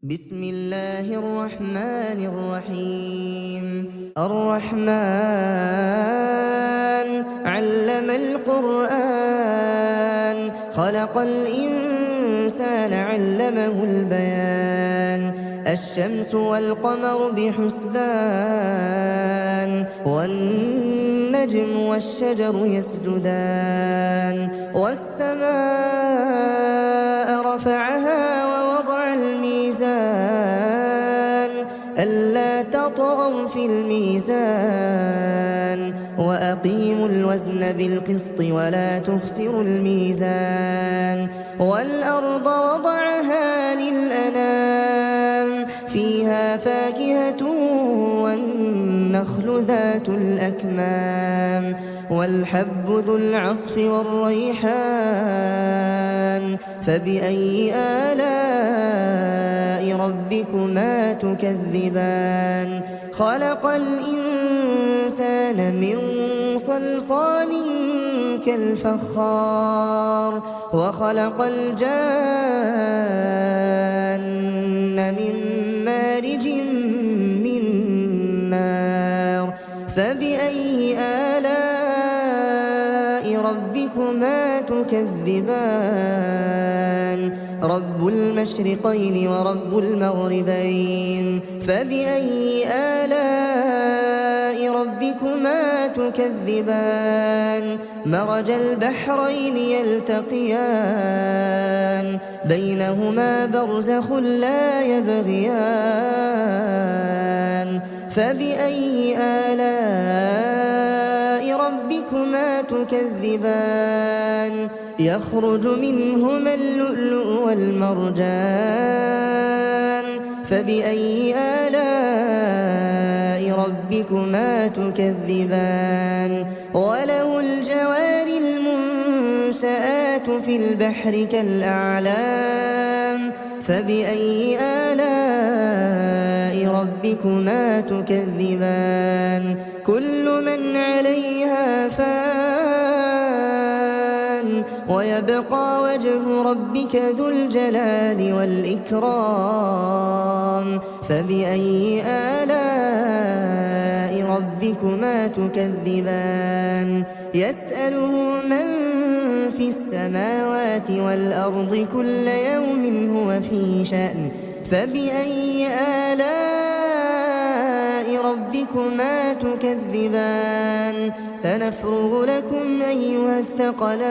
بسم الله الرحمن الرحيم الرحمن علم القرآن خلق الإنسان علمه البيان الشمس والقمر بحسبان والنجم والشجر يسجدان والسماء رفعها ووضع الميزان ألا تطغوا في الميزان وأقيموا الوزن بالقسط ولا تخسروا الميزان والأرض وضعها للأنام فيها فاكهة والنخل ذات الأكمام والحب ذو العصف والريحان فبأي آلاء ربكما تكذبان خلق الإنسان من صلصال كالفخار وخلق الجان من مارج من نار فبأي آلاء ربكما تكذبان رب المشرقين ورب المغربين فبأي آلاء ربكما تكذبان مرج البحرين يلتقيان بينهما برزخ لا يبغيان فبأي آلاء ربكما تكذبان يخرج منهما اللؤلؤ والمرجان فبأي آلاء ربكما تكذبان وله الجوار المنشآت في البحر كالأعلام فبأي آلاء ربكما تكذبان كل من عليها فان ويبقى وجه ربك ذو الجلال والإكرام فبأي آلاء ربكما تكذبان يسأله من في السماوات والأرض كل يوم هو في شأن فبأي آلاء ربكما تكذبان سنفرغ لكم أيها الثقلان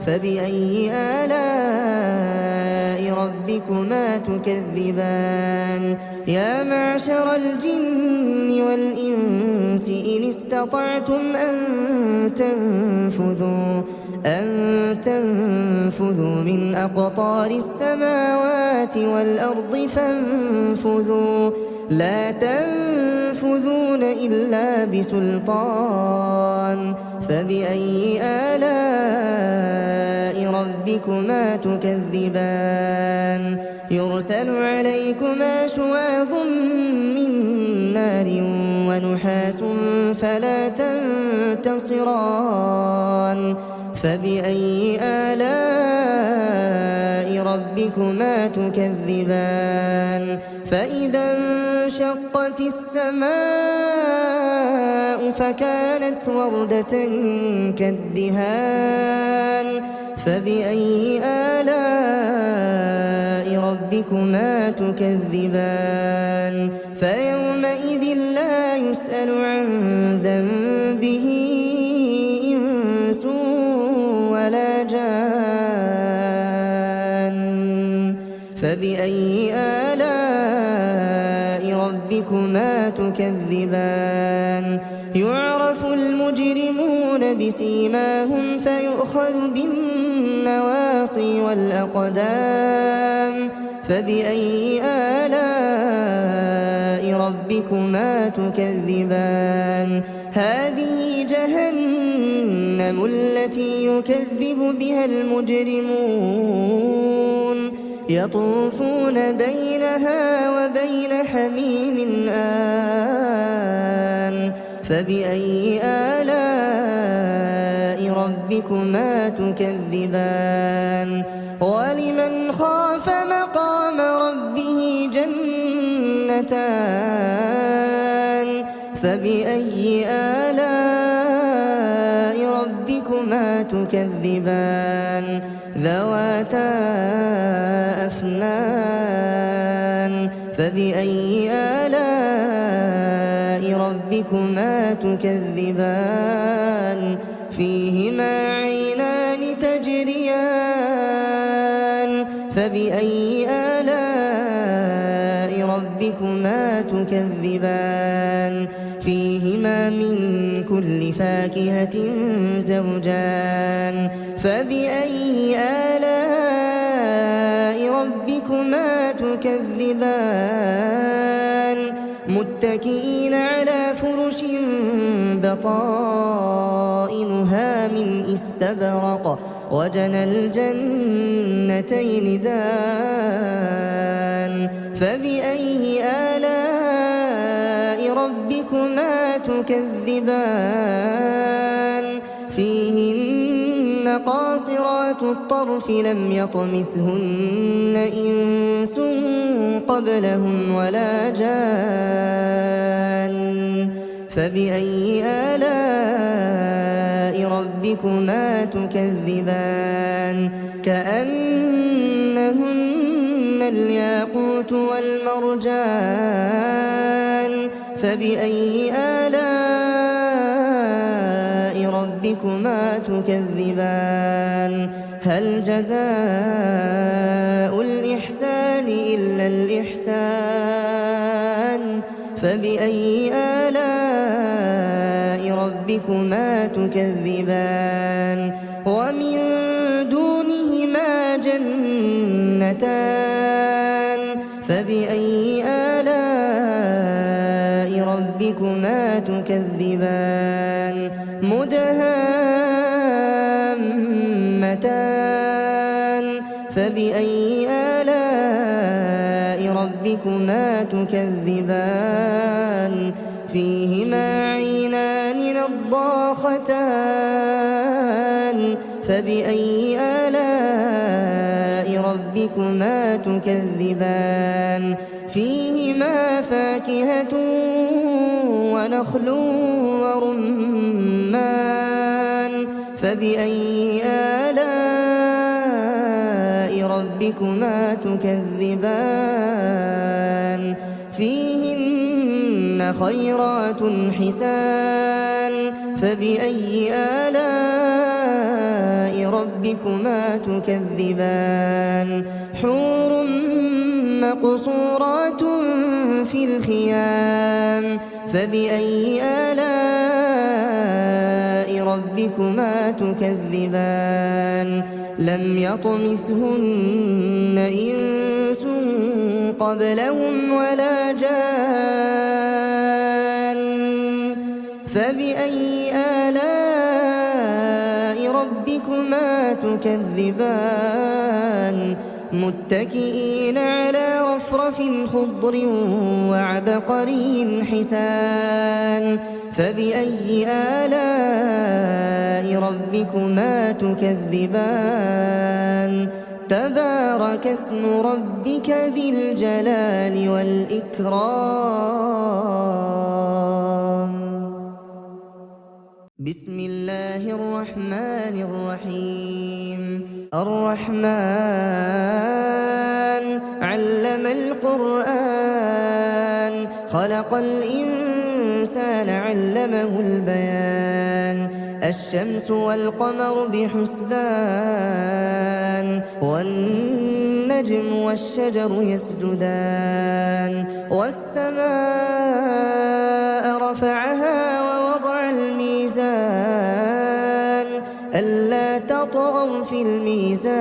فبأي آلاء ربكما تكذبان يا معشر الجن والإنس إن استطعتم أن تنفذوا من أقطار السماوات والأرض فانفذوا لا تنفذون إلا بسلطان فبأي آلاء ربكما تكذبان يرسل عليكما شواظ من نار ونحاس فلا تنتصران فبأي آلاء ربكما تكذبان فإذا انشقت السماء فكانت وردة كالدهان فبأي آلاء ربكما تكذبان فيومئذ لا يسأل عن ذنبه إنس ولا جان فبأي آلاء ربكما تكذبان يعرف المجرمون بسيماهم فيؤخذ بالنواصي والأقدام فبأي آلاء ربكما تكذبان هذه جهنم التي يكذب بها المجرمون يطوفون بينها وبين حميم آن فبأي آلاء ربكما تكذبان ولمن خاف مقام جنتان فبأي آلاء ربكما تكذبان ذواتا أفنان فبأي آلاء ربكما تكذبان فيهما عينان تجريان فبأي آلاء ربكما تكذبان فيهما من كل فاكهة زوجان فبأي آلاء ربكما تكذبان متكئين على فرش بطائنها من استبرق وجنى الجنتين دان فبأي آلاء ربكما تكذبان فيهن قاصرات الطرف لم يطمثهن إنس قبلهم ولا جان فبأي آلاء ربكما تكذبان كأنهن الياقوت والمرجان فبأي آلاء ربكما تكذبان هل جزاء الإحسان إلا الإحسان فبأي آلاء ربكما تكذبان ومن دونهما جنتان فبأي آلاء ربكما تكذبان مدهامتان فبأي آلاء ربكما تكذبان فيهما عينان نضاختان فبأي آلاء ربكما تكذبان فيهما فاكهة ونخل ورمان فبأي آلاء ربكما تكذبان فيهن خيرات حسان فبأي آلاء ربكما تكذبان حور مقصورات في الخيام فبأي آلاء ربكما تكذبان لم يطمثهن إنس قبلهم ولا جان فبأي آلاء ربكما تكذبان متكئين على رفرف خضر وعبقري حسان فبأي آلاء ربكما تكذبان تبارك اسم ربك ذي الجلال والإكرام بسم الله الرحمن الرحيم الرحمن علم القرآن خلق الإنسان علمه البيان الشمس والقمر بحسبان والنجم والشجر يسجدان والسماء رفعها ووضع الميزان ألا تطغوا في الميزان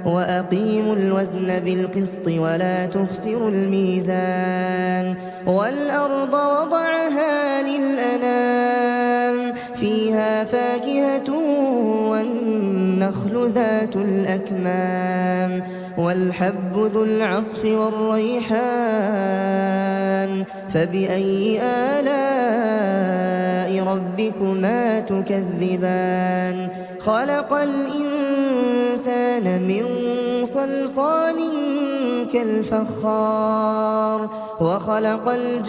وأقيموا الوزن بالقسط ولا تخسروا الميزان والأرض وضعها للأنام فيها فاكهة والنخل ذات الأكمام والحب ذو العصف والريحان فبأي آلاء ربكما تكذبان خلق الإنسان من صلصال ربك الفخار وخلق الجان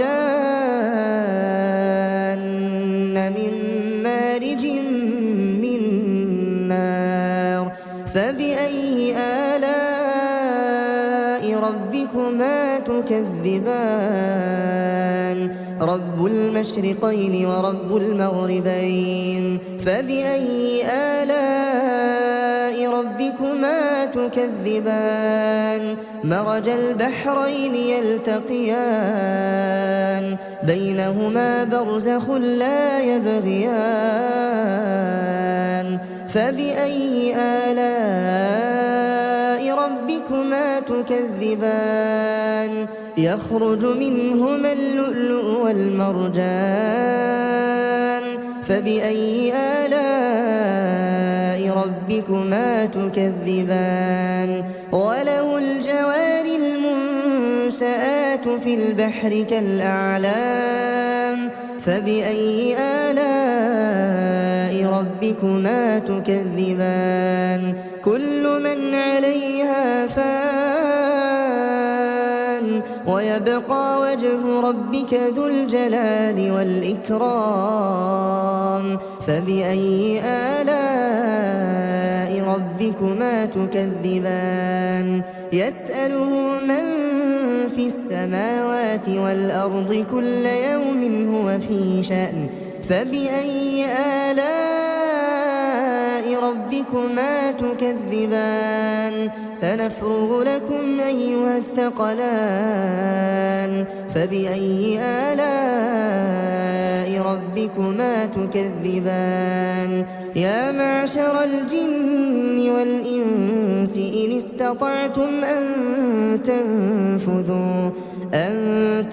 من مارج من نار فبأي آلاء ربكما تكذبان رب المشرقين ورب المغربين فبأي آلاء ربكما تكذبان مرج البحرين يلتقيان بينهما برزخ لا يبغيان فبأي آلاء ربكما تكذبان يخرج منهما اللؤلؤ والمرجان فبأي آلاء ربكما تكذبان وله الجوار المنشآت في البحر كالأعلام فبأي آلاء ربكما تكذبان كل من عليها فان ويبقى وجه ربك ذو الجلال والإكرام فبأي آلاء ربكما تكذبان يسأله من في السماوات والأرض كل يوم هو في شأن فبأي آلاء ربكما تكذبان سنفرغ لكم أيها الثقلان فبأي آلاء ربكما تكذبان يا معشر الجن والإنس إن استطعتم أن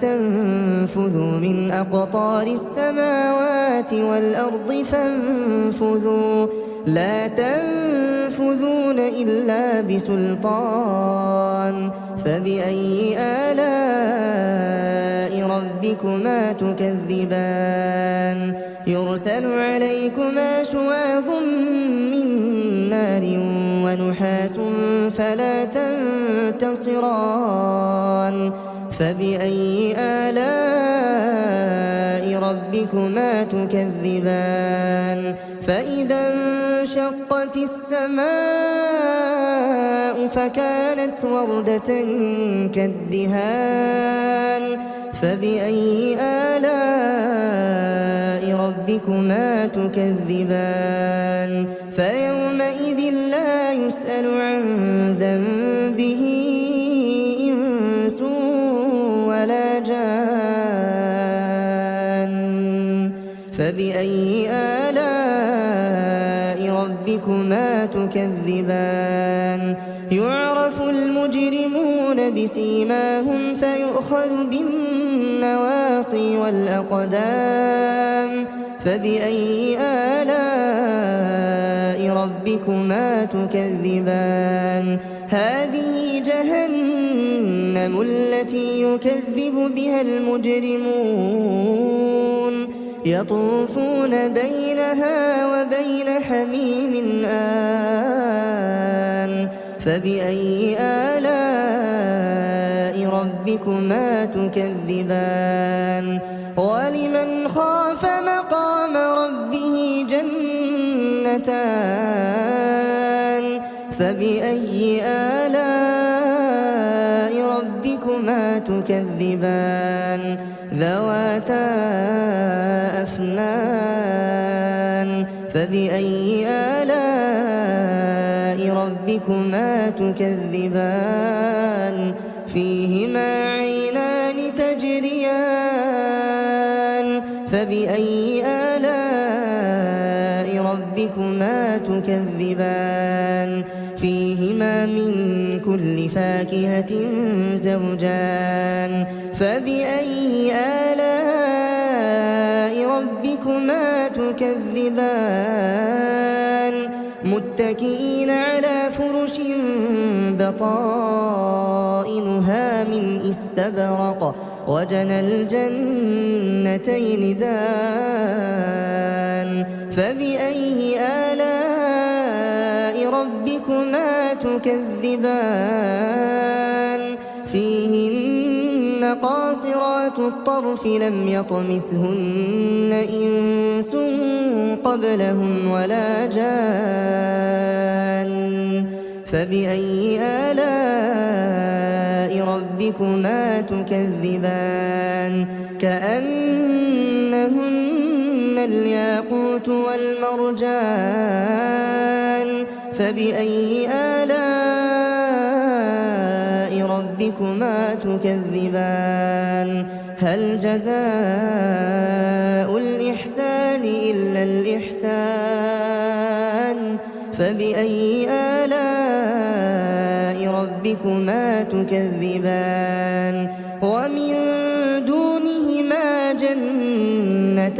تنفذوا من أقطار السماوات والأرض فانفذوا لا تنفذون إلا بسلطان فبأي آلاء ربكما تكذبان يرسل عليكما شواظ من نار ونحاس فلا تنتصران فبأي آلاء ربكما تكذبان فإذا انشقت السماء فكانت وردة كالدهان فبأي آلاء ربكما تكذبان فيومئذ لا يسأل عن ذنبه إنس ولا جان فبأي آلاء ربكما تكذبان يعرف المجرمون بسيماهم فيؤخذ بالنواصي والأقدام فبأي آلاء ربكما تكذبان هذه جهنم التي يكذب بها المجرمون يطوفون بينها وبين حميم آن فبأي آلاء ربكما تكذبان ولمن خاف مقام ربه جنتان فبأي آلاء ربكما تكذبان ذواتا أفنان فبأي آلاء ربكما تكذبان فيهما عينان تجريان فبأي آلاء ربكما تكذبان فيهما من كل فاكهة زوجان فبأي آلاء ربكما تكذبان متكئين على فرش بطائنها من استبرق وجنى الجنتين دان فبأي آلاء ربكما تكذبان قاصرات الطرف لم يطمثهن إنس قبلهم ولا جان فبأي آلاء ربكما تكذبان كأنهن الياقوت والمرجان فبأي آلاء ربكما تكذبان هل جزاء الإحسان إلا الإحسان فبأي آلاء ربكما تكذبان ومن دونهما جنتان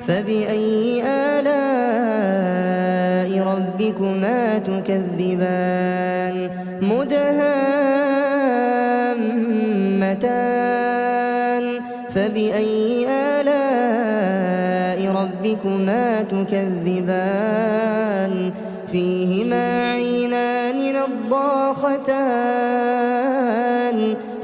فبأي آلاء ربكما تكذبان مدهامتان فبأي آلاء ربكما تكذبان فيهما عينان نضاختان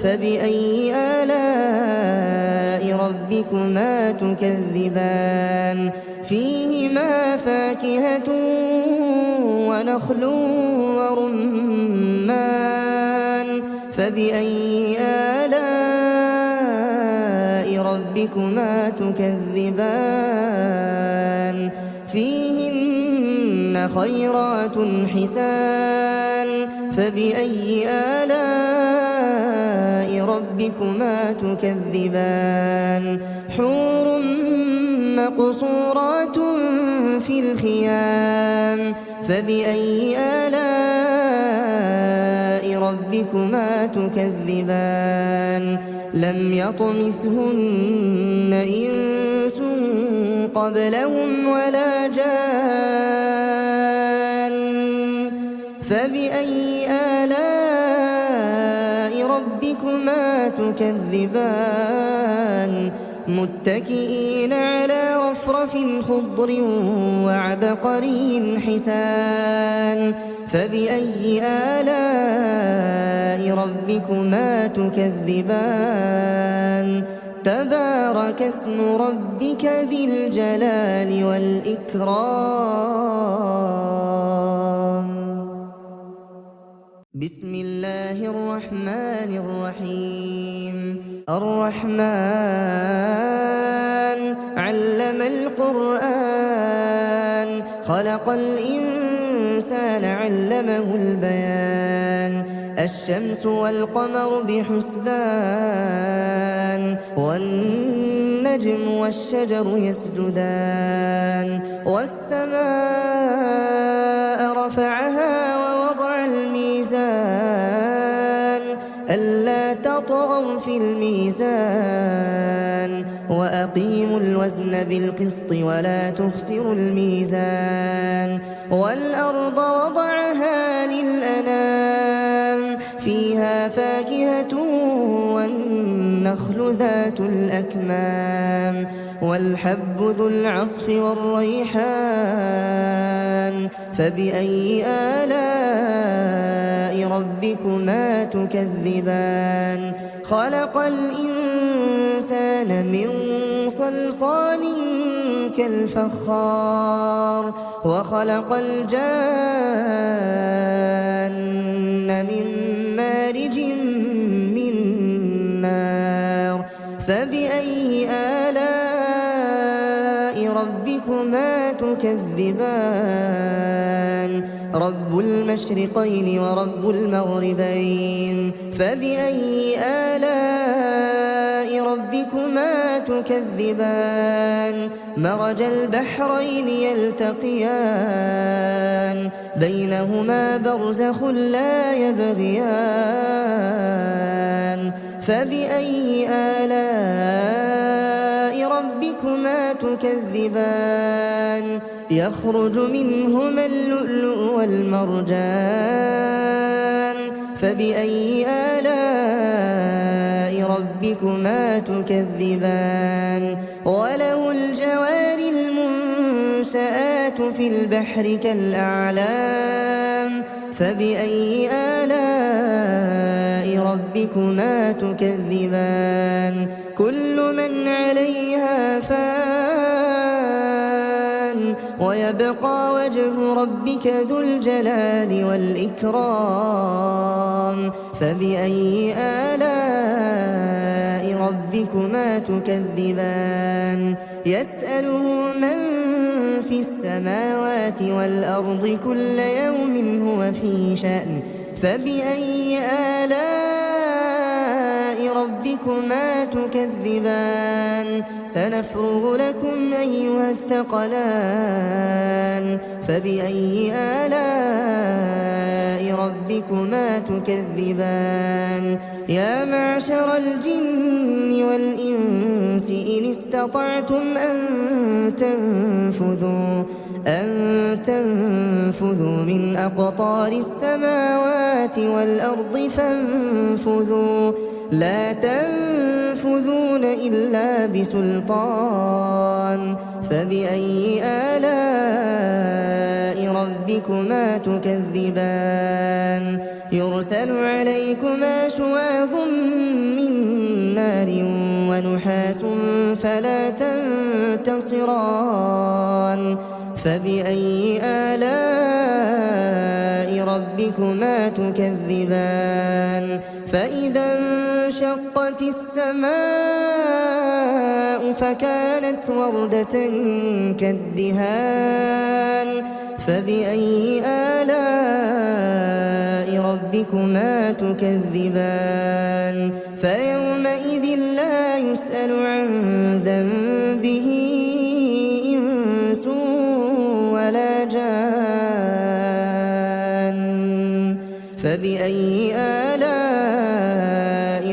فبأي آلاء ربكما تكذبان فيهما فاكهة ونخل ورمان فبأي آلاء ربكما تكذبان فيهن خيرات حسان فبأي آلاء ربكما تكذبان حور مقصورات في الخيام فبأي آلاء ربكما تكذبان لم يطمثهن إنس قبلهم ولا جان فبأي آلاء ربكما تكذبان متكئين على رفرف خضر وعبقري حسان فبأي آلاء ربكما تكذبان تبارك اسم ربك ذي الجلال والإكرام بسم الله الرحمن الرحيم الرحمن علم القرآن خلق الإنسان علمه البيان الشمس والقمر بحسبان والنجم والشجر يسجدان والسماء رفعها ووضع الميزان ألا تطغوا في الميزان وأقيموا الوزن بالقسط ولا تخسروا الميزان والأرض وضعها للأنام فيها فاكهة والنخل ذات الأكمام والحب ذو العصف والريحان فبأي آلاء ربكما تكذبان خلق الإنسان من صلصال كالفخار وخلق الجان من مارج من نار فبأي آلاء ربكما تكذبان رب المشرقين ورب المغربين فبأي آلاء ربكما تكذبان مرج البحرين يلتقيان بينهما برزخ لا يبغيان فبأي آلاء ربكما تكذبان يخرج منهما اللؤلؤ والمرجان فبأي آلاء ربكما تكذبان وله الجوار المنشآت في البحر كالأعلام فبأي آلاء ربكما ربكما تكذبان كل من عليها فان ويبقى وجه ربك ذو الجلال والإكرام فبأي آلاء ربكما تكذبان يسأله من في السماوات والأرض كل يوم هو في شأن فبأي آلاء ربكما تكذبان سنفرغ لكم أيها الثقلان فبأي آلاء ربكما تكذبان يا معشر الجن والإنس إن استطعتم أن تنفذوا من أقطار السماوات والأرض فانفذوا لا تنفذون إلا بسلطان فبأي آلاء ربكما تكذبان يرسل عليكما شواظ من نار ونحاس فلا تنتصران فبأي آلاء ربكما تكذبان فإذا انشقت السماء فكانت وردة كالدهان فبأي آلاء ربكما تكذبان فيومئذ لا يسأل عن ذنبه إنس ولا جان فبأي آلاء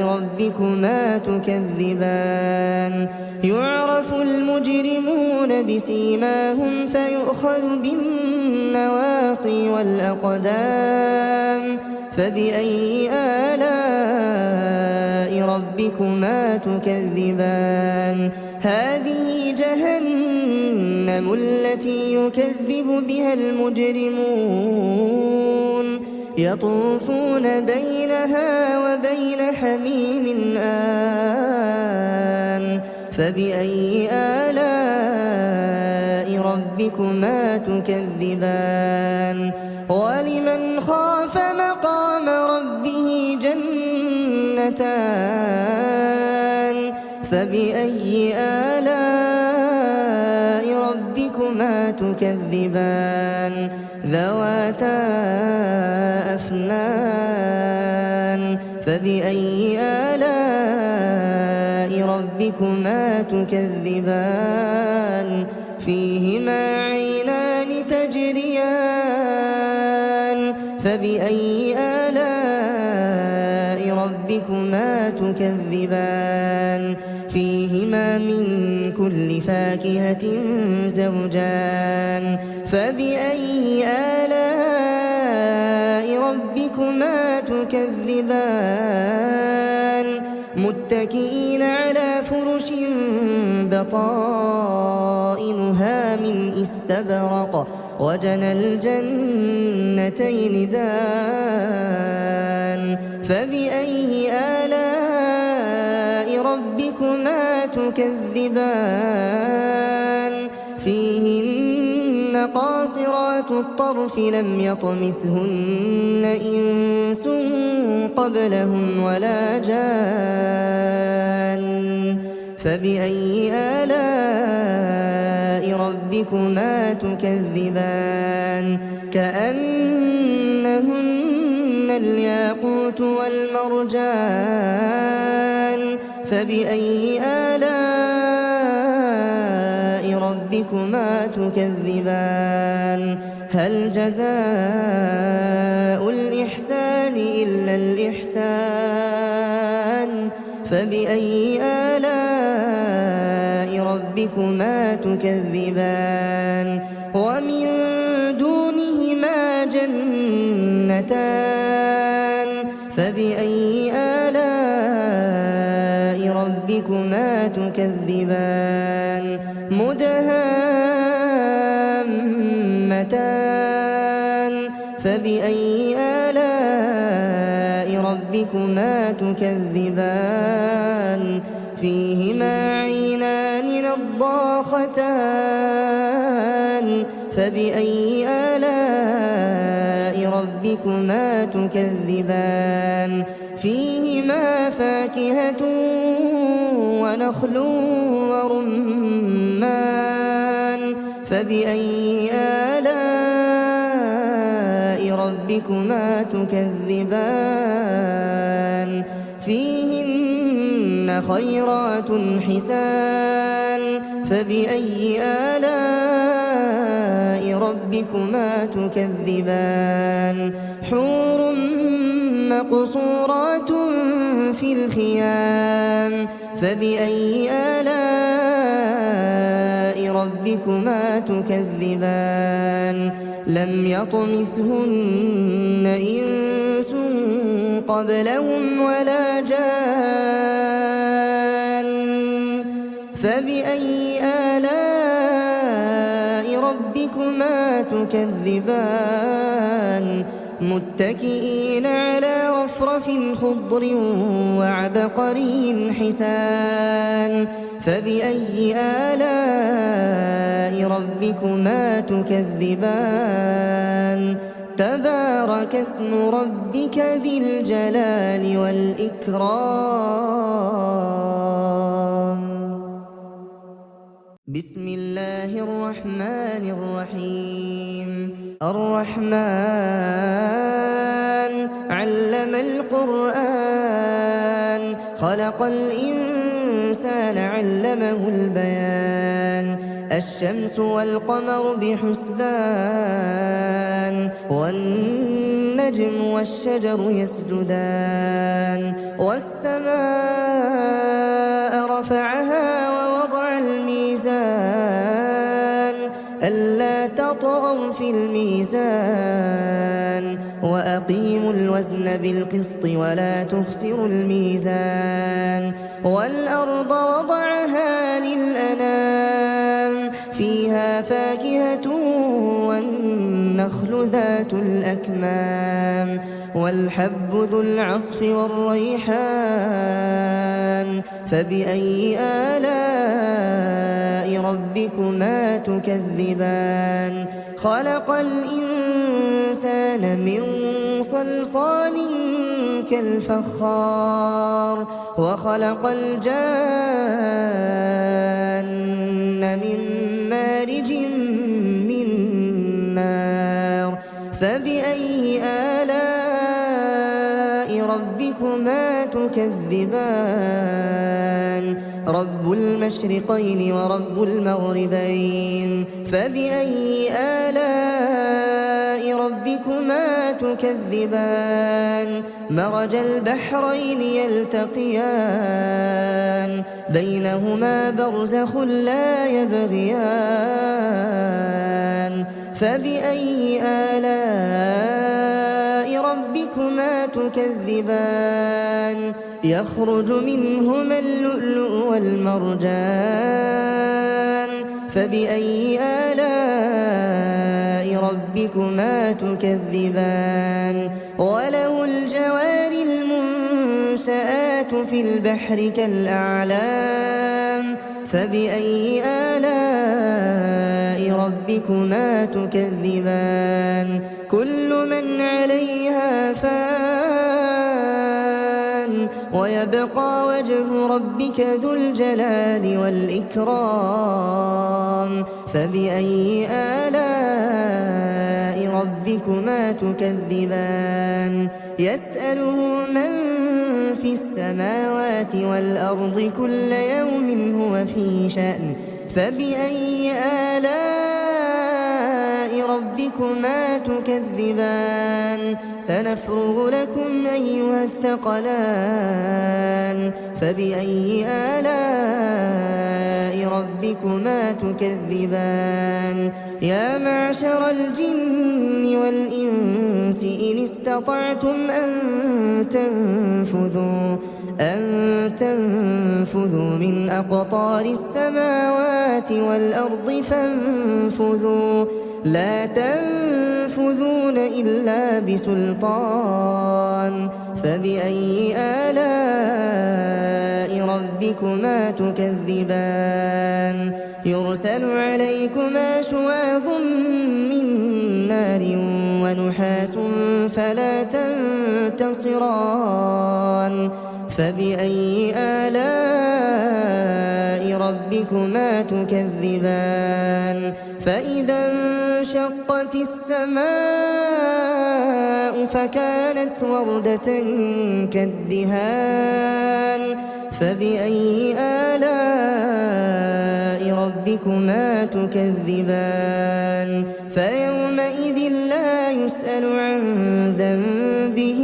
ربكما تكذبان يعرف المجرمون بسيماهم فيؤخذ بالنواصي والأقدام فبأي آلاء ربكما تكذبان هذه جهنم التي يكذب بها المجرمون يطوفون بينها وبين حميم آن فبأي آلاء ربكما تكذبان ولمن خاف مقام ربه جنتان فبأي آلاء ربكما تكذبان ذواتا أفنان فبأي آلاء ربكما تكذبان فيهما عينان تجريان فبأي آلاء ربكما تكذبان فيهما من كل فاكهة زوجان فبأي آلاء ربكما تكذبان متكئين على فرش بطائنها من استبرق وجنى الجنتين دان فبأي آلاء ربكما تكذبان فيهن قاصرات الطرف لم يطمثهن إنس قبلهم ولا جان فبأي آلاء ربكما تكذبان كأنهن الياقوت والمرجان فبأي آلاء ربكما تكذبان هل جزاء الإحسان إلا الإحسان فبأي آلاء ربكما تكذبان ومن دونهما جنتان فبأي آلاء ربكما تكذبان مدهامتان فبأي آلاء ربكما تكذبان فيهما عينان نضاختان فبأي آلاء ربكما تكذبان فيهما فاكهة ونخل ورمان فبأي آلاء ربكما تكذبان فيهن خيرات حسان فبأي آلاء ربكما تكذبان حور مقصورات في الخيام فبأي آلاء ربكما تكذبان لم يطمثهن إنس قبلهم ولا جان فبأي آلاء ربكما تكذبان متكئين على رفرف خضر وعبقري حسان فبأي آلاء ربكما تكذبان تبارك اسم ربك ذي الجلال والإكرام بسم الله الرحمن الرحيم الرحمن علم القرآن خلق الإنسان علمه البيان الشمس والقمر بحسبان والنجم والشجر يسجدان والسماء رفعها ووضع الميزان ألا تطغوا في الميزان وأقيموا الوزن بالقسط ولا تخسروا الميزان والأرض وضعها للأنام فيها فاكهة والنخل ذات الأكمام والحب ذو العصف والريحان فبأي آلاء ربكما تكذبان خلق الإنسان من صلصال كالفخار وخلق الجان من مارج من نار فبأي آلاء ربكما تكذبان رب المشرقين ورب المغربين فبأي آلاء ربكما تكذبان مرج البحرين يلتقيان بينهما برزخ لا يبغيان فبأي آلاء ربكما تكذبان يخرج منهما اللؤلؤ والمرجان فبأي آلاء ربكما تكذبان وله الجوار المنشآت في البحر كالأعلام فبأي آلاء ربكما تكذبان كل من عليها فان ويبقى وجه ربك ذو الجلال والإكرام فبأي آلاء ربكما تكذبان يسأله من في السماوات والأرض كل يوم هو في شأن فبأي آلاء ربكما تكذبان سنفرغ لكم أيها الثقلان فبأي آلاء ربكما تكذبان يا معشر الجن والإنس إن استطعتم أن تنفذوا من أقطار السماوات والأرض لا تنفذون إلا بسلطان فبأي آلاء ربكما تكذبان يرسل عليكما شواظ من نار ونحاس فلا تنتصران فبأي آلاء ربكما تكذبان فإذا انشقت السماء فكانت وردة كالدهان فبأي آلاء ربكما تكذبان فيومئذ لا يسأل عن ذنبه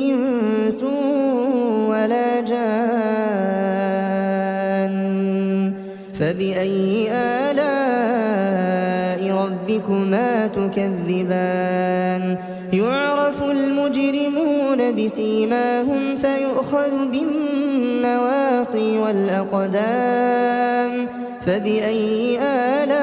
إنس ولا جان فبأي آلاء ربكما تكذبان يعرف المجرمون بسيماهم فيؤخذ بالنواصي والأقدام فبأي آلاء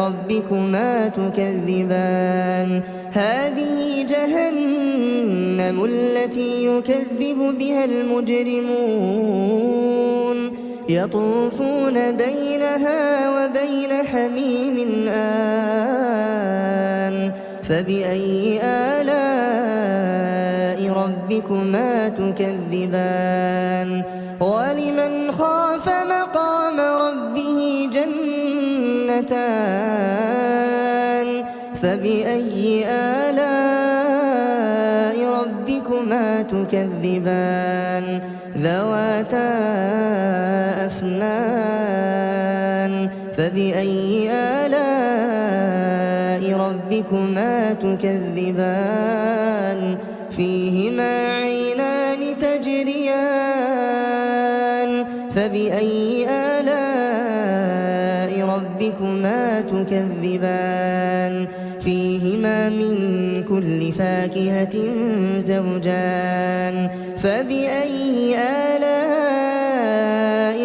ربكما تكذبان هذه جهنم التي يكذب بها المجرمون يطوفون بينها وبين حميم آن فبأي آلاء ربكما تكذبان ولمن خاف مقام ربه جنتان فبأي آلاء ربكما تكذبان ذواتا أفنان فبأي آلاء ربكما تكذبان فيهما عينان تجريان فبأي آلاء ربكما تكذبان فيهما من كل فاكهة زوجان فبأي آلاء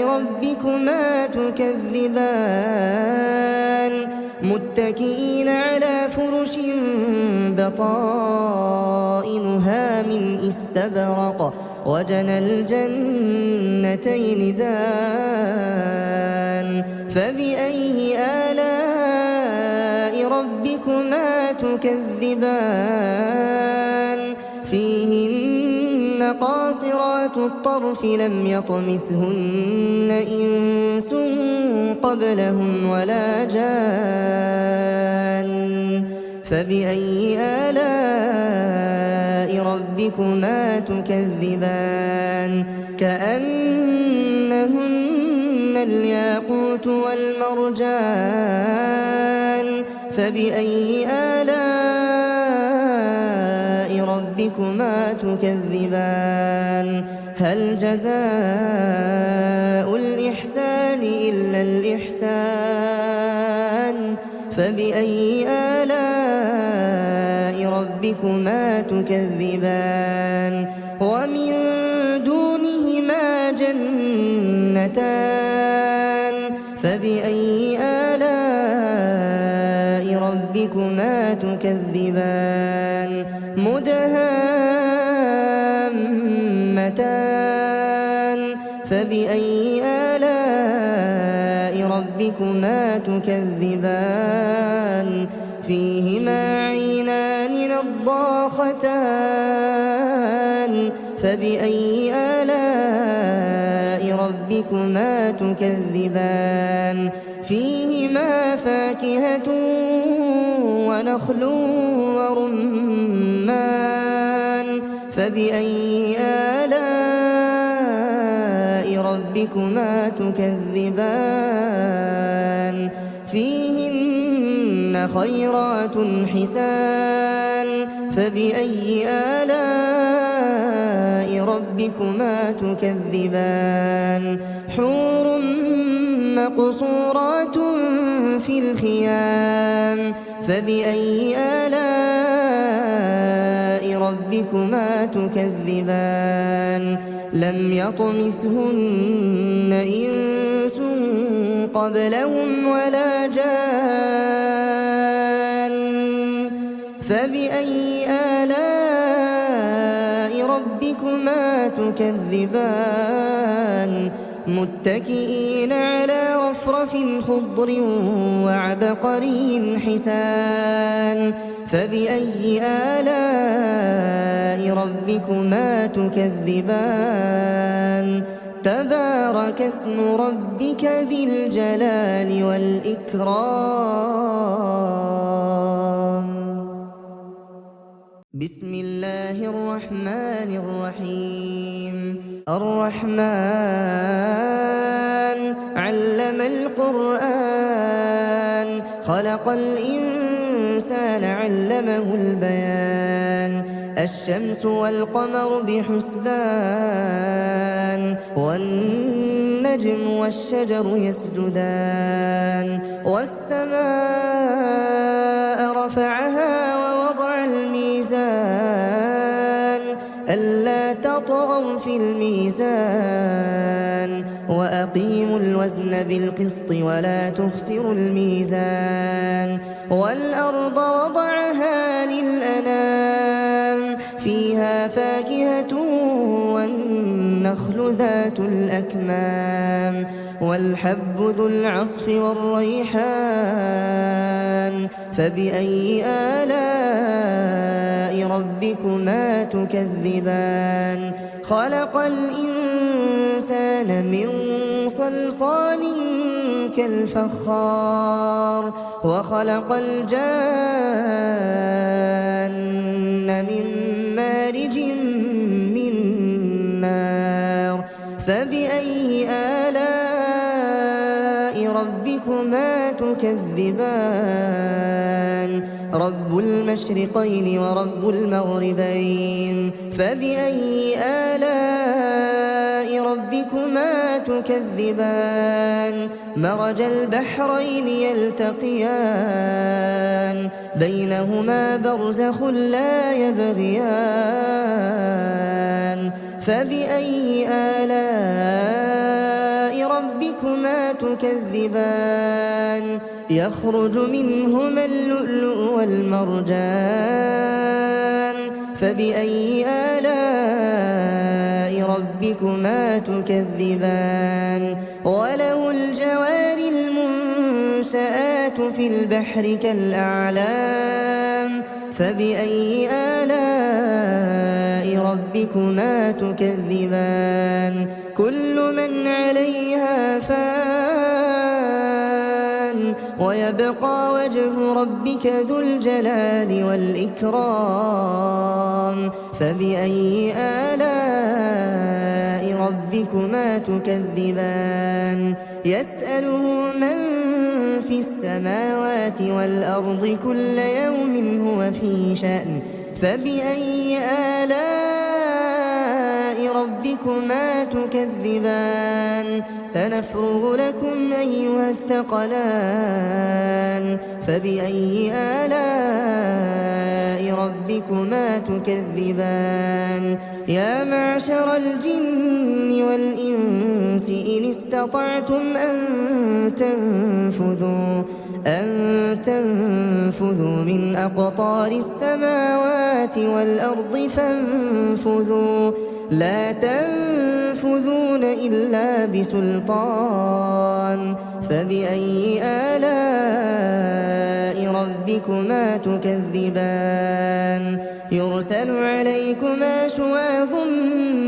ربكما تكذبان متكئين على فرش بطائنها من استبرق وجنى الجنتين دان فبأي آلاء ربكما تكذبان فيهن قاصرات الطرف لم يطمثهن إنس قبلهم ولا جان فبأي آلاء ربكما تكذبان كأنهن الياقوت والمرجان فبأي آلاء ربكما تكذبان هل جزاء الإحسان إلا الإحسان فبأي آلاء ربكما تكذبان ومن دونهما جنتان فبأي آلاء ربكما تكذبان مدهامتان فبأي آلاء ربكما تكذبان فيهما عينان نضاختان فبأي آلاء ربكما تكذبان فيهما فاكهة ونخل ورمان فبأي آلاء ربكما تكذبان فيهن خيرات حسان فبأي آلاء ربكما تكذبان حور مقصورات في الخيام فبأي آلاء ربكما تكذبان لم يطمثهن إنس قبلهم ولا جان فبأي آلاء ربكما تكذبان متكئين على رفرف خضر وعبقري حسان فبأي آلاء ربكما تكذبان تبارك اسم ربك ذي الجلال والإكرام بسم الله الرحمن الرحيم الرحمن علم القرآن خلق الإنسان علمه البيان الشمس والقمر بحسبان والنجم والشجر يسجدان والسماء رفعها ووضع الميزان ألا تطغوا في الميزان وأقيموا الوزن بالقسط ولا تخسروا الميزان والأرض وضعها للأنام فيها فاكهة والنخل ذات الأكمام والحب ذو العصف والريحان فبأي آلاء ربكما تكذبان خلق الإنسان من صلصال كالفخار وخلق الجان من مارج من نار فبأي آلاء ربكما تكذبان رب المشرقين ورب المغربين فبأي آلاء ربكما تكذبان مرج البحرين يلتقيان بينهما برزخ لا يبغيان فبأي آلاء ربكما تكذبان يخرج منهما اللؤلؤ والمرجان فبأي آلاء ربكما تكذبان وله الجوار المنشآت في البحر كالأعلام فبأي آلاء ربكما تكذبان كل من عليها فان ويبقى وجه ربك ذو الجلال والإكرام فبأي آلاء ربكما تكذبان يسأله من في السماوات والأرض كل يوم هو في شأن فبأي آلاء ربكما تكذبان سنفرغ لكم أيها الثقلان فبأي آلاء ربكما تكذبان يا معشر الجن والإنس إن استطعتم أن تنفذوا من أقطار السماوات والأرض فانفذوا لا تنفذون إلا بسلطان فبأي آلاء ربكما تكذبان يرسل عليكما شواظ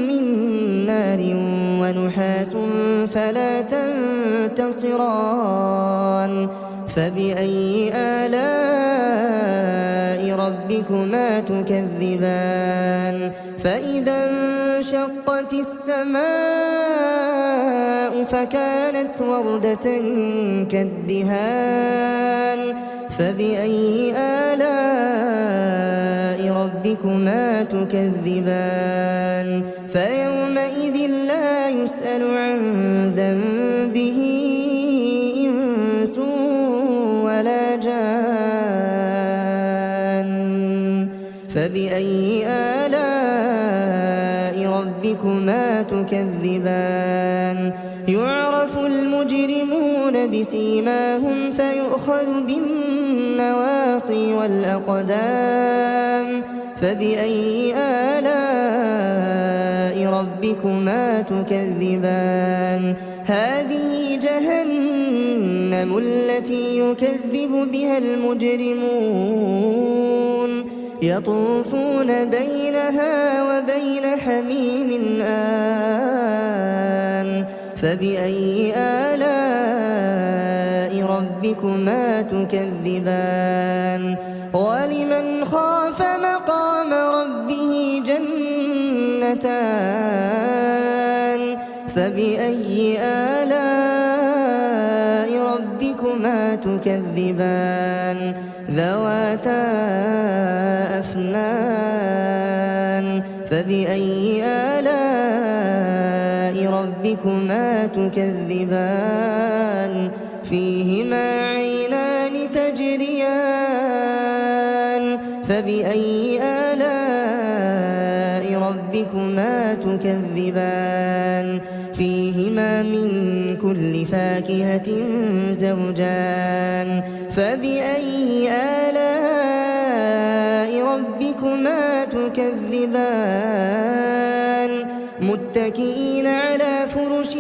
من نار ونحاس فلا تنتصران فبأي آلاء ربكما تكذبان فإذا انشقت السماء فكانت وردة كالدهان فبأي آلاء ربكما تكذبان فيومئذ لا يسأل عن ذنبه إنس ولا جان فبأي آلاء ربكما تكذبان يعرف المجرمون بسيماهم فيؤخذ بالنواصي والأقدام فبأي آلاء ربكما تكذبان هذه جهنم التي يكذب بها المجرمون يطوفون بينها وبين حميم آن فبأي آلاء ربكما تكذبان ولمن خاف مقام ربه جنتان فبأي آلاء ربكما تكذبان ذواتا أفنان فبأي آلاء ربكما تكذبان فيهما عينان تجريان فبأي آلاء ربكما تكذبان فيهما من كل فاكهة زوجان فبأي آلاء ربكما تكذبان متكئين على فرش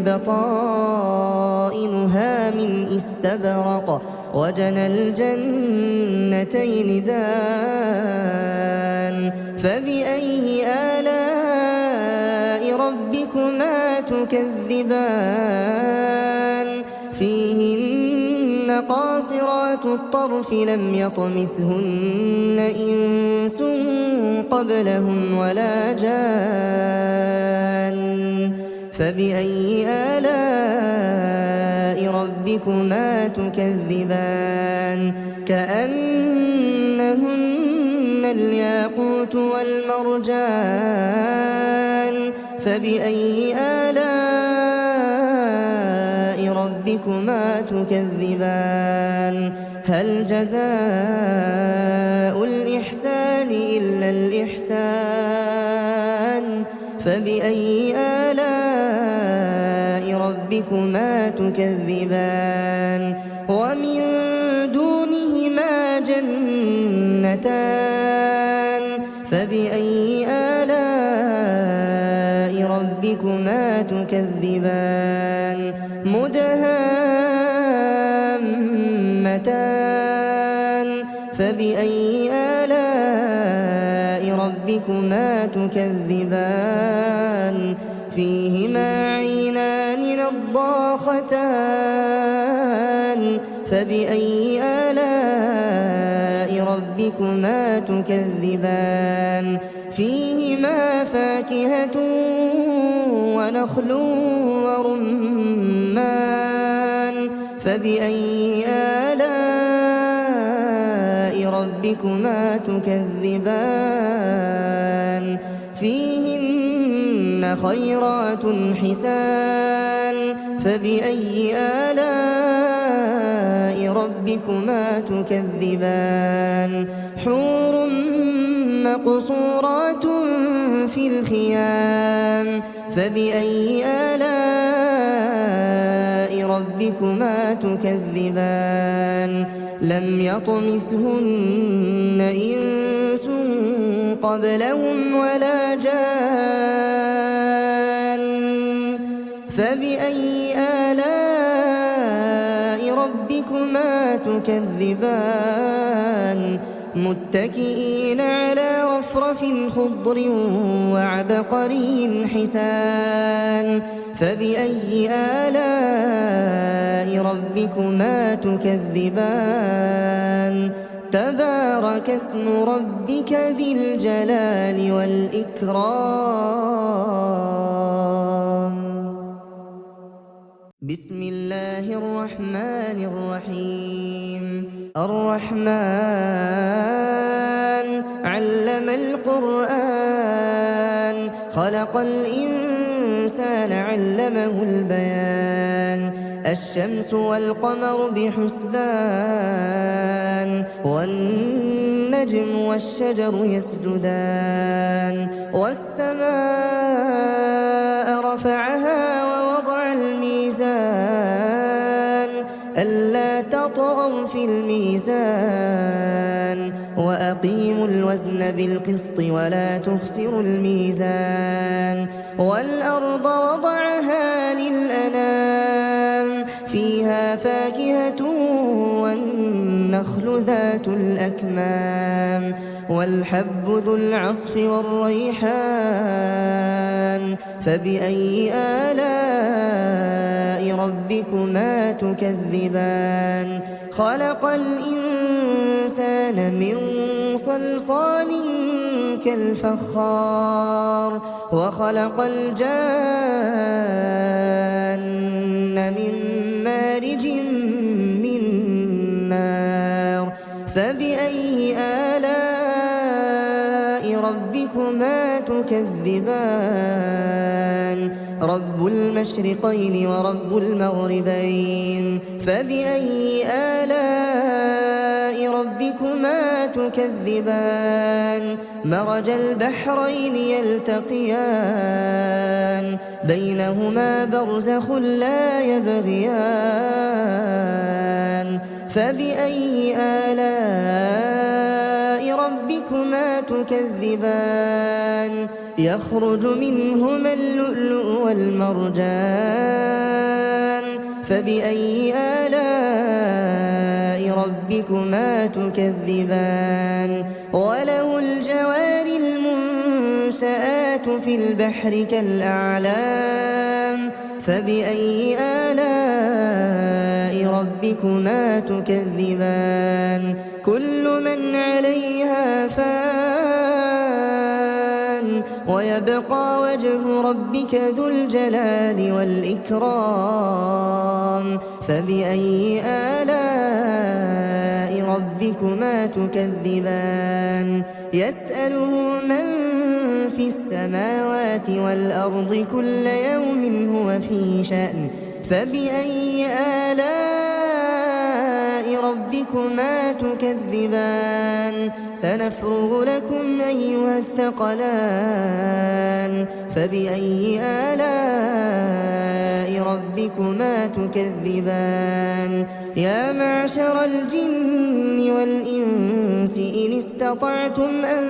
بطائنها من استبرق وجنى الجنتين دان فبأي آلاء ربكما تكذبان فيهن قاصرات الطرف لم يطمثهن إنس قبلهم ولا جان فبأي آلاء ربكما تكذبان كأنهن الياقوت والمرجان فبأي آلاء ربكما تكذبان هل جزاء الإحسان إلا الإحسان فبأي آلاء ربكما تكذبان ومن دونهما جنتان فبأي آلاء ربكما تكذبان مدهامتان فبأي آلاء ربكما تكذبان فيهما عينان نضاختان فبأي آلاء ربكما تكذبان فيهما فاكهة ونخل ورمان فبأي آلاء ربكما تكذبان فيهن خيرات حسان فبأي آلاء ربكما تكذبان حور مقصورات في الخيام فبأي آلاء ربكما تكذبان لم يطمثهن إنس قبلهم ولا جان فبأي آلاء ربكما تكذبان متكئين على رفرف خضر وعبقري حسان فبأي آلاء ربكما تكذبان تبارك اسم ربك ذي الجلال والإكرام بسم الله الرحمن الرحيم الرحمن علم القرآن خلق الإنسان علمه البيان الشمس والقمر بحسبان والنجم والنجم والشجر يسجدان والسماء رفعها ووضع الميزان ألا تطغوا في الميزان وأقيموا الوزن بالقسط ولا تخسروا الميزان والأرض وضعها للأنام فيها فاكهة والنخل ذات الأكمام والحب ذو العصف والريحان فبأي آلاء ربكما تكذبان خلق الإنسان من صلصال كالفخار وخلق الجان من مارج من نار فبأي آلاء ربكما تكذبان رب المشرقين ورب المغربين فبأي آلاء ربكما تكذبان مرج البحرين يلتقيان بينهما برزخ لا يبغيان فبأي آلاء ربكما تكذبان يخرج منهما اللؤلؤ والمرجان فبأي آلاء ربكما تكذبان وله الجوار المنشآت في البحر كالأعلام فبأي آلاء ربكما تكذبان كل من عليها فان ويبقى وجه ربك ذو الجلال والإكرام فبأي آلاء ربكما تكذبان يسأله من في السماوات والأرض كل يوم هو في شأن فبأي آلاء ربكما تكذبان سنفرغ لكم أيها الثقلان فبأي آلاء ربكما تكذبان يا معشر الجن والإنس إن استطعتم أن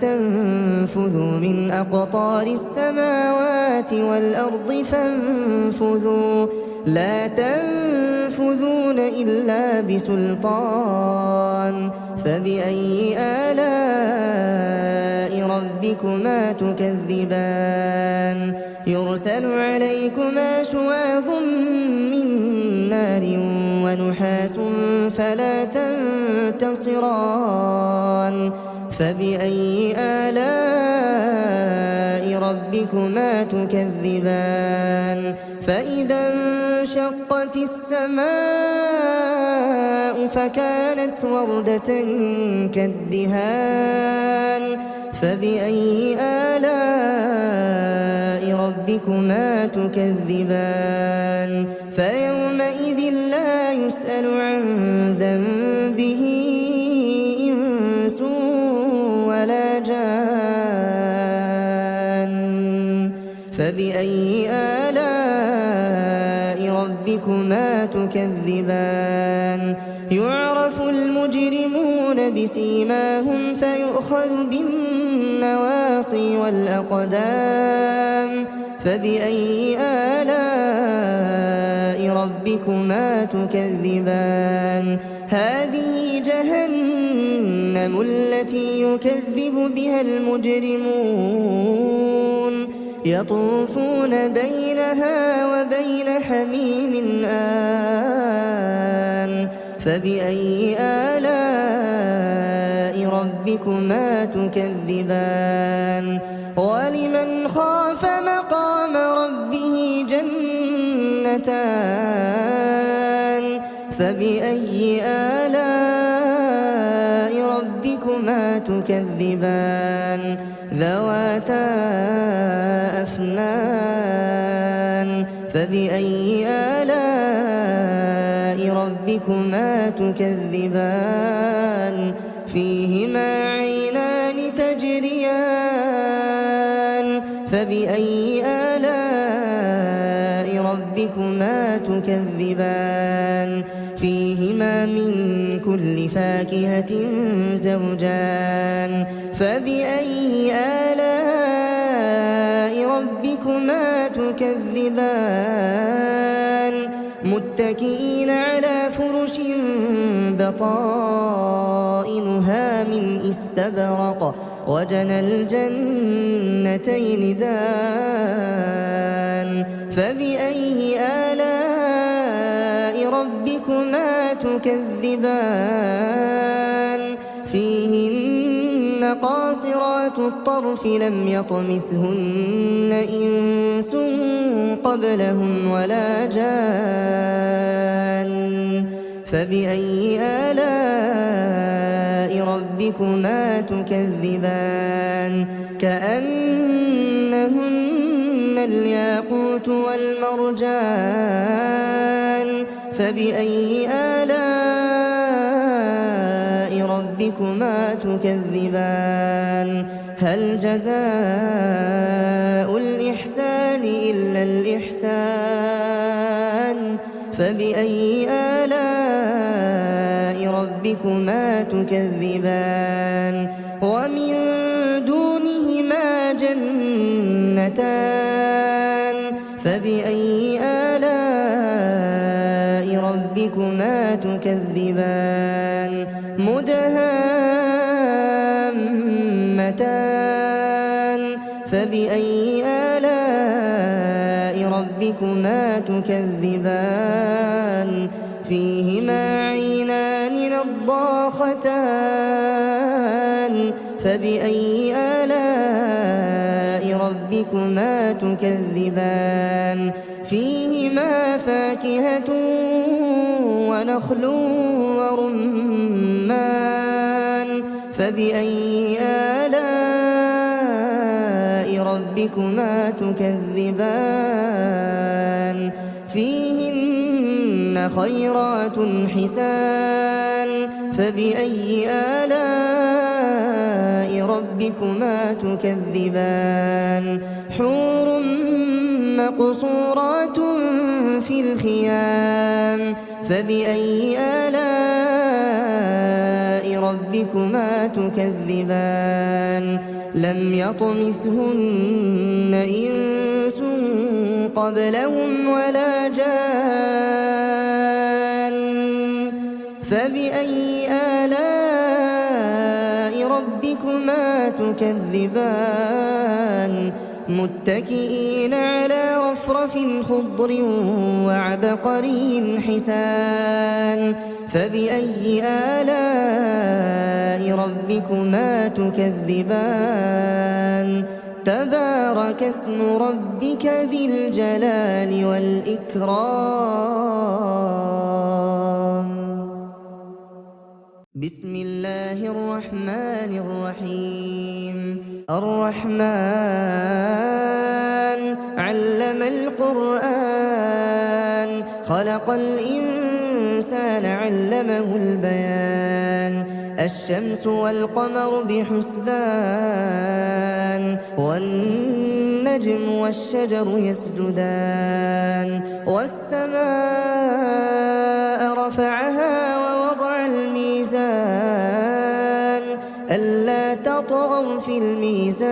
تنفذوا من أقطار السماوات والأرض فانفذوا لا تنفذون إلا بسلطان فبأي آلاء ربكما تكذبان يرسل عليكما شواظ من نار ونحاس فلا تنتصران فبأي آلاء ربكما تكذبان فإذا انشقت السماء فكانت وردة كالدهان فبأي آلاء ربكما تكذبان فيومئذ لا يسأل عن ذنبه إنس ولا جان فبأي آلاء ربكما تكذبان يعرف المجرمون بسيماهم فيؤخذ بالنواصي والأقدام فبأي آلاء ربكما تكذبان هذه جهنم التي يكذب بها المجرمون يطوفون بينها وبين حميم آن فبأي آلاء ربكما تكذبان ولمن خاف مقام ربه جنتان فبأي آلاء ربكما تكذبان ذواتا أفنان فبأي آلاء آلاء ربكما تكذبان فيهما عينان تجريان فبأي آلاء ربكما تكذبان فيهما من كل فاكهة زوجان فبأي آلاء ربكما تكذبان متكئين على فرش بطائنها من استبرق وجنى الجنتين دان فبأي آلاء ربكما تكذبان فيهن قاصرات الطرف لم يطمثهن إنس قبلهم ولا جان فبأي آلاء ربكما تكذبان كأنهن الياقوت والمرجان فبأي آلاء ربكما تكذبان هل جزاء الإحسان إلا الإحسان فبأي آلاء ربكما تكذبان ومن دونهما جنتان فبأي آلاء ربكما تكذبان مدهامتان فبأي آلاء ربكما تكذبان فيهما عينان نضاختان فبأي آلاء ربكما تكذبان فيهما فاكهة ونخل ورمان فبأي آلاء ربكما تكذبان فيهن خيرات حسان فبأي آلاء ربكما تكذبان حور مقصورات في الخيام فبأي آلاء ربكما تكذبان لم يطمثهن إنس قبلهم ولا جان فبأي آلاء ربكما تكذبان متكئين على رفرف خضر وعبقري حسان فبأي آلاء ربكما تكذبان تبارك اسم ربك ذي الجلال والإكرام بسم الله الرحمن الرحيم الرحمن علم القرآن خلق الإنسان علمه البيان الشمس والقمر بحسبان والنجم والشجر يسجدان والسماء رفعها ووضع الميزان ألا تطغوا في الميزان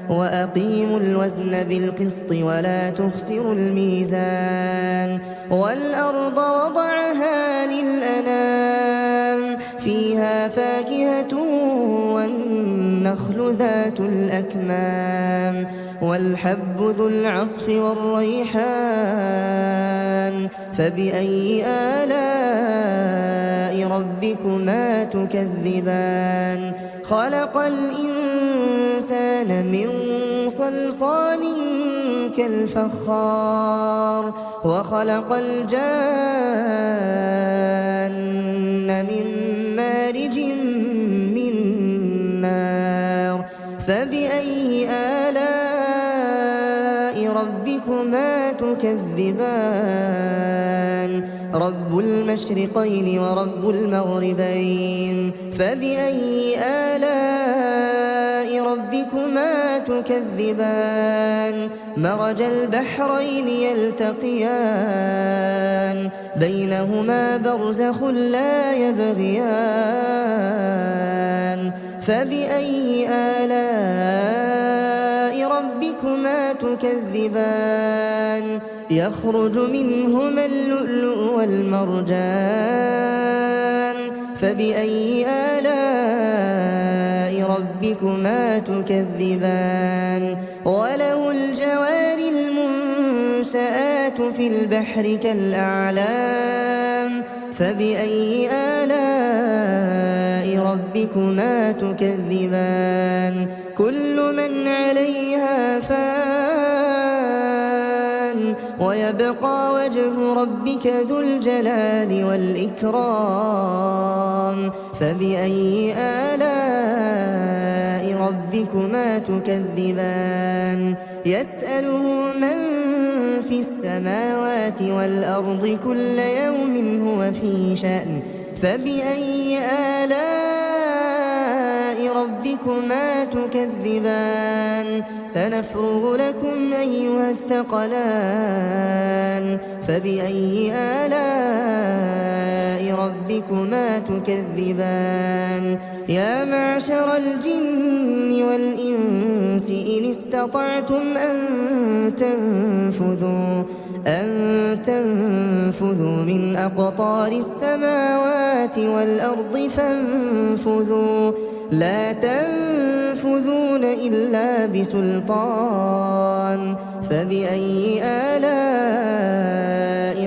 وأقيموا الوزن بالقسط ولا تخسروا الميزان والأرض وضعها للأنام فيها فاكهة والنخل ذات الأكمام والحب ذو العصف والريحان فبأي آلاء ربكما تكذبان خلق الإنسان من صلصال كالفخار وخلق الجان من مارج من نار فبأي آلاء ربكما تكذبان رب المشرقين ورب المغربين فبأي آلاء ربكما تكذبان مرج البحرين يلتقيان بينهما برزخ لا يبغيان فبأي آلاء ربكما تكذبان يخرج منهما اللؤلؤ والمرجان فبأي آلاء ربكما تكذبان وله الجوار المنشآت في البحر كالأعلام فبأي آلاء ربكما تكذبان كل من عليها فان ويبقى وجه ربك ذو الجلال والإكرام فبأي آلاء ربكما تكذبان يسأله من في السماوات والأرض كل يوم هو في شأن فبأي آلاء ربكما تكذبان سنفرغ لكم أيها الثقلان فبأي آلاء ربكما تكذبان يا معشر الجن والإنس إن استطعتم أن تنفذوا من أقطار السماوات والأرض فانفذوا لا تنفذون إلا بسلطان فبأي آلاء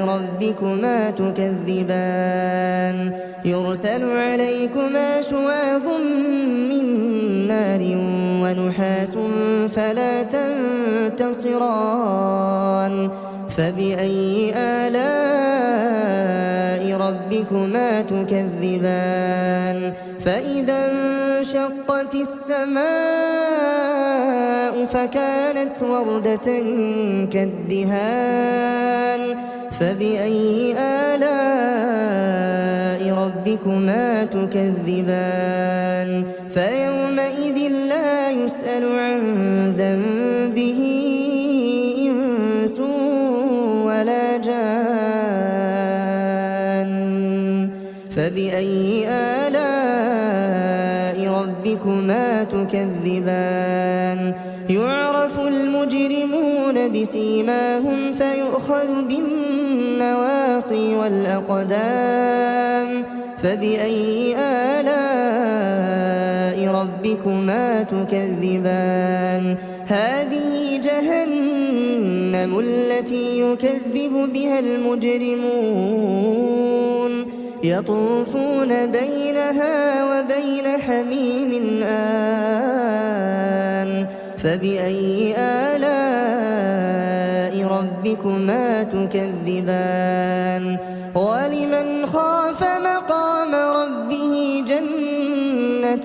ربكما تكذبان يرسل عليكما شواظ من نار ونحاس فلا تنتصران فبأي آلاء ربكما تكذبان فإذا انشقت السماء فكانت وردة كالدهان فبأي آلاء ربكما تكذبان فيومئذ لا يسأل عن ذنبه إنس ولا جان فبأي آلاء ربكما تكذبان يعرف المجرمون بسيماهم فيؤخذ بالنواصي والأقدام فبأي آلاء ربكما تكذبان هذه جهنم التي يكذب بها المجرمون يطوفون بينها وبين حميم آن فبأي آلاء ربكما تكذبان ولمن خاف مقام ربه جنتان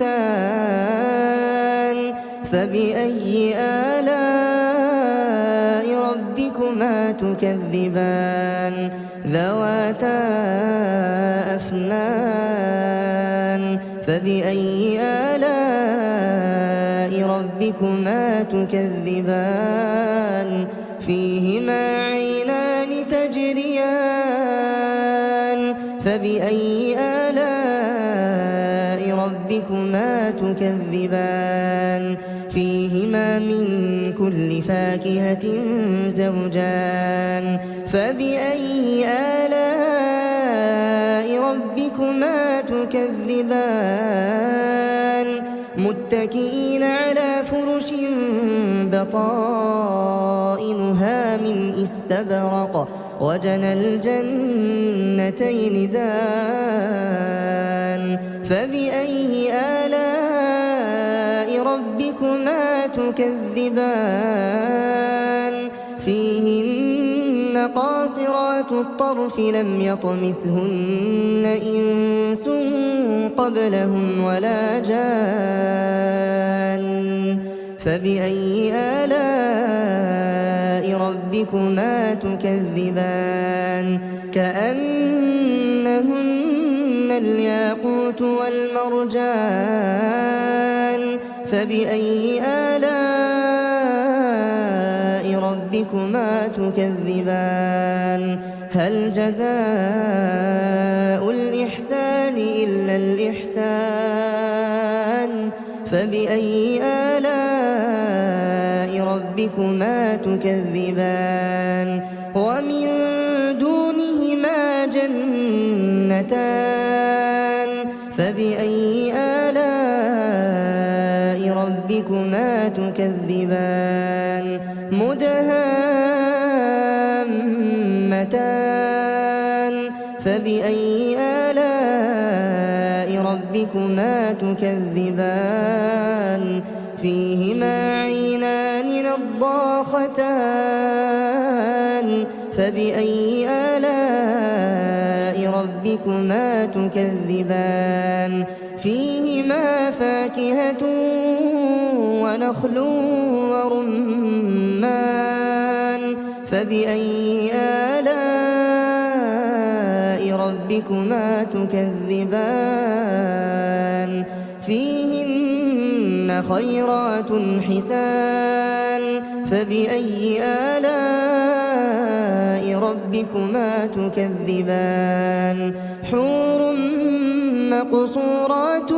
فبأي آلاء ربكما تكذبان ذواتا أفنان فبأي آلاء ربكما تكذبان فيهما عينان تجريان فبأي آلاء ربكما تكذبان فيهما من كل فاكهة زوجان فبأي آلاء ربكما تكذبان متكئين على فرش بطائنها من استبرق وجنى الجنتين دان فبأي آلاء ربكما تكذبان فيهن قاصرات الطرف لم يطمثهن إنس قبلهم ولا جان فبأي آلاء ربكما تكذبان كأن الياقوت والمرجان فبأي آلاء ربكما تكذبان هل جزاء الإحسان إلا الإحسان فبأي آلاء ربكما تكذبان ومن دونهما جنتان فبأي آلاء ربكما تكذبان مدهامتان فبأي آلاء ربكما تكذبان فيهما عينان نضاختان فبأي آلاء ربكما تكذبان فيهما فاكهة ونخل ورمان فبأي آلاء ربكما تكذبان فيهن خيرات حسان فبأي آلاء ربكما تكذبان حور مقصورات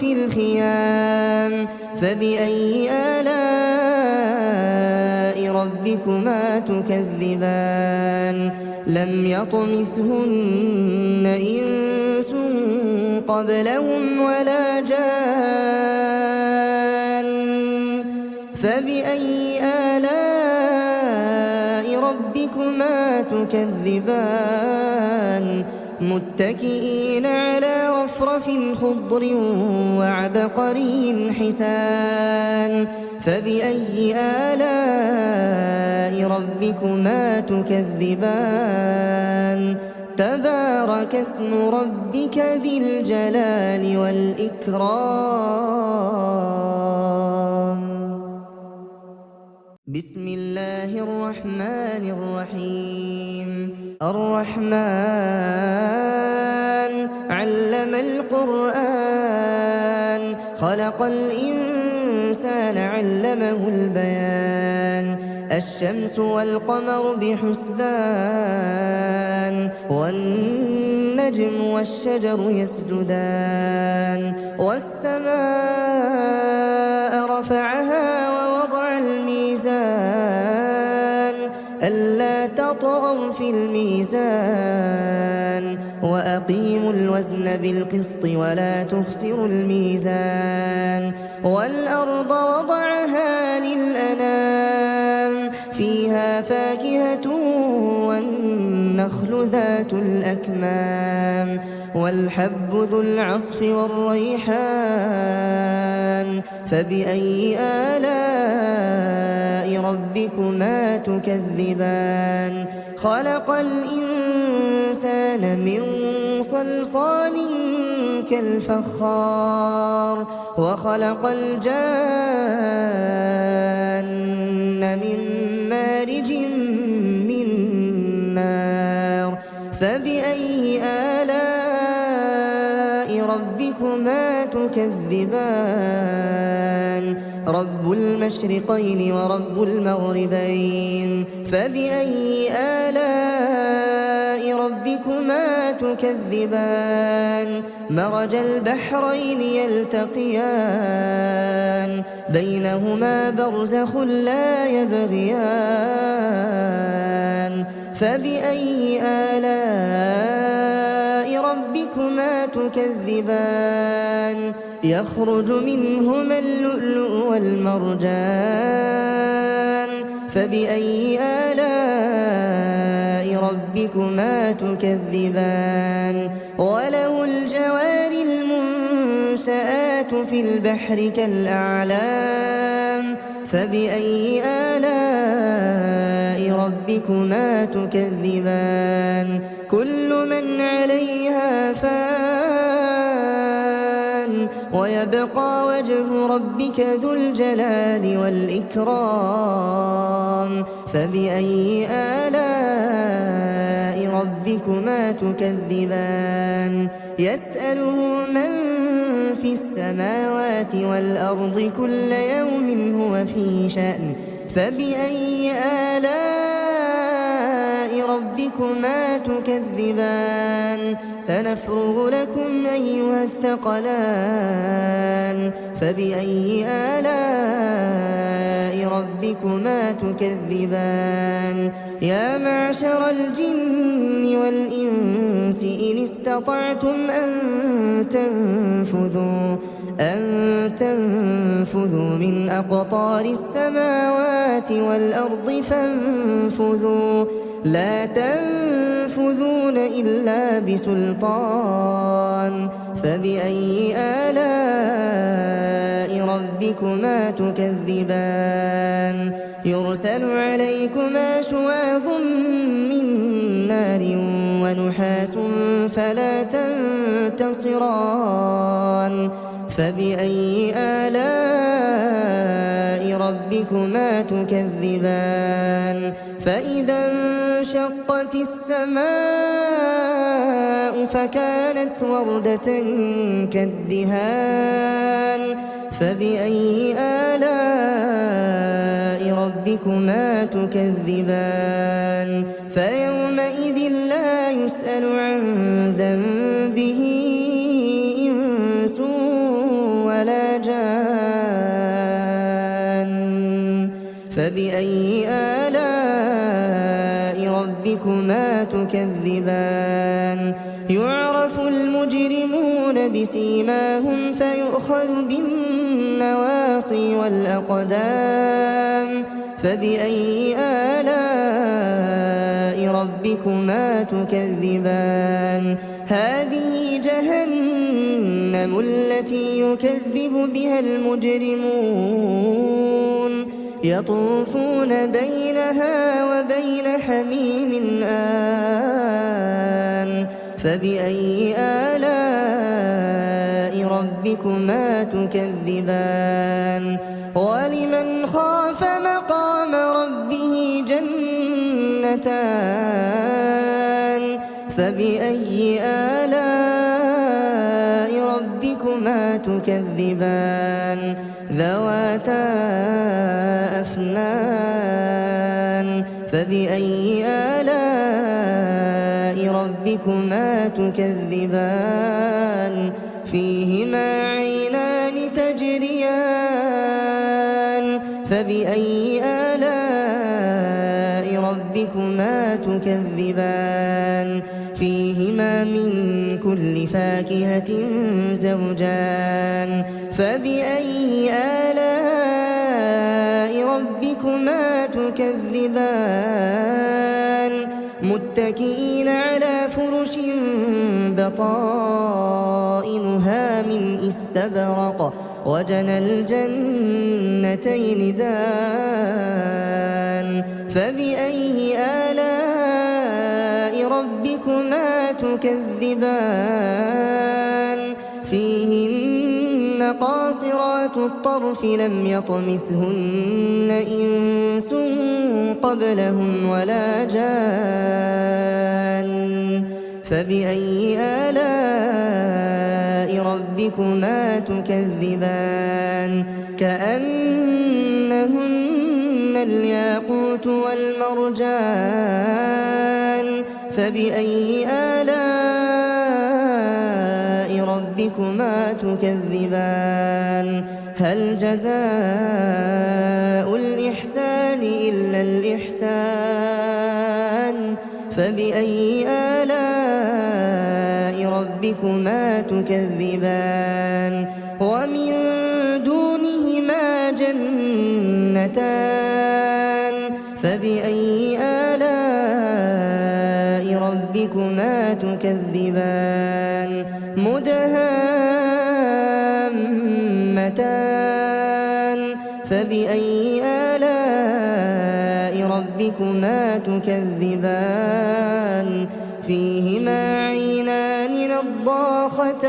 في الخيام فبأي آلاء ربكما تكذبان لم يطمثهن إنس قبلهم ولا جان فبأي آلاء ربكما تكذبان متكئين على رفرف خضر وعبقري حسان فبأي آلاء ربكما تكذبان تبارك اسم ربك ذي الجلال والإكرام بسم الله الرحمن الرحيم الرحمن علم القرآن خلق الإنسان علمه البيان الشمس والقمر بحسبان والنجم والشجر يسجدان والسماء رفعها ووضع الميزان ألا تطغوا في الميزان وأقيموا الوزن بالقسط ولا تخسروا الميزان والأرض وضعها للأنام فيها فاكهة والنخل ذات الأكمام والحب ذو العصف والريحان فبأي آلاء ربكما تكذبان خلق الإنسان من صلصال كالفخار وخلق الجان من مارج من نار فبأي آلاء ربكما تكذبان رب المشرقين ورب المغربين فبأي آلاء ربكما تكذبان مرج البحرين يلتقيان بينهما برزخ لا يبغيان فبأي آلاء ربكما تكذبان يخرج منهما اللؤلؤ والمرجان فبأي آلاء ربكما تكذبان وله الجوار المنشآت في البحر كالأعلام فبأي آلاء ربكما تكذبان كل من عليها فان ويبقى وجه ربك ذو الجلال والإكرام. فبأي آلاء ربكما تكذبان؟ يسأله من في السماوات والأرض كل يوم هو في شأن. فبأي آلاء ربكما تكذبان؟ سنفرغ لكم أيها الثقلان. فبأي آلاء ربكما تكذبان؟ يا معشر الجن والإنس إن استطعتم أن تنفذوا من أقطار السماوات والأرض فانفذوا، لا تنفذون إلا بسلطان. فبأي آلاء ربكما تكذبان؟ يرسل عليكما شواظ من نار ونحاس فلا تنتصران. فبأي آلاء ربكما تكذبان؟ فإذا انشقت السماء فكانت وردة كالدهان. فبأي آلاء ربكما تكذبان؟ فيومئذ لا يسأل عن ذنبه إنس ولا جان. فبأي آلاء ربكما تكذبان؟ يعرف المجرمون بسيماهم فيؤخذ بالنواصي والأقدام. فبأي آلاء ربكما تكذبان؟ هذه جهنم التي يكذب بها المجرمون، يطوفون بينها وبين حميم آن. فبأي آلاء ربكما تكذبان؟ ولمن خاف مقام ربه جنتان. فبأي آلاء ربكما تكذبان؟ ذواتا أفنان. فبأي آلاء ربكما تكذبان؟ فيهما عينان تجريان. فبأي آلاء ربكما تكذبان؟ فيهما من كل فاكهة زوجان. فبأي آلاء ربكما تكذبان؟ متكئين على فرش بطائنها من استبرق وجنى الجنتين دان. فبأي آلاء ربكما تكذبان؟ فيهن قاصرات الطرف لم يطمثهن إنس قبلهم ولا جان. فبأي آلاء ربكما تكذبان؟ كأنهن الياقوت والمرجان. فبأي آلاء ربكما تكذبان؟ هل جزاء الإحسان إلا الإحسان؟ فبأي آلاء ربكما تكذبان؟ ومن دونهما جنتان. فبأي آلاء ربكما تكذبان؟ مدهامتان. فبأي آلاء ربكما تكذبان؟ فيهما عينان نضاختان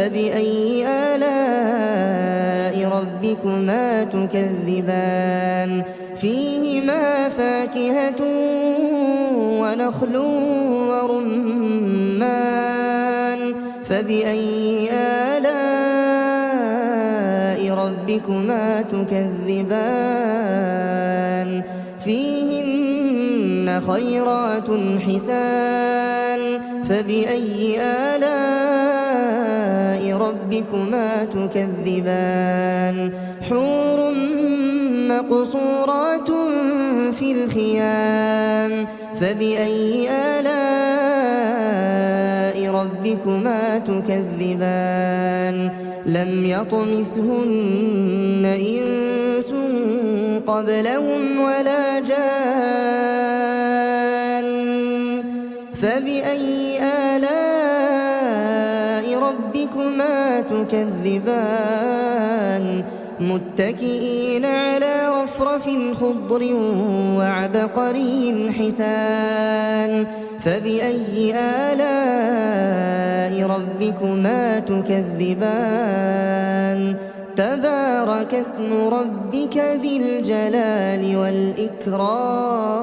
فبأي آلاء ربكما تكذبان فيهما فاكهة ونخل ورمان فبأي آلاء ربكما تكذبان فيهن خيرات حسان فبأي آلاء ربكما تكذبان حور مقصورات في الخيام فبأي آلاء ربكما تكذبان لم يطمثهن إنس قبلهم ولا جان فبأي آلاء ربكما تكذبان متكئين على رفرف خضر وعبقري حسان فبأي آلاء ربكما تكذبان تبارك اسم ربك ذي الجلال والإكرام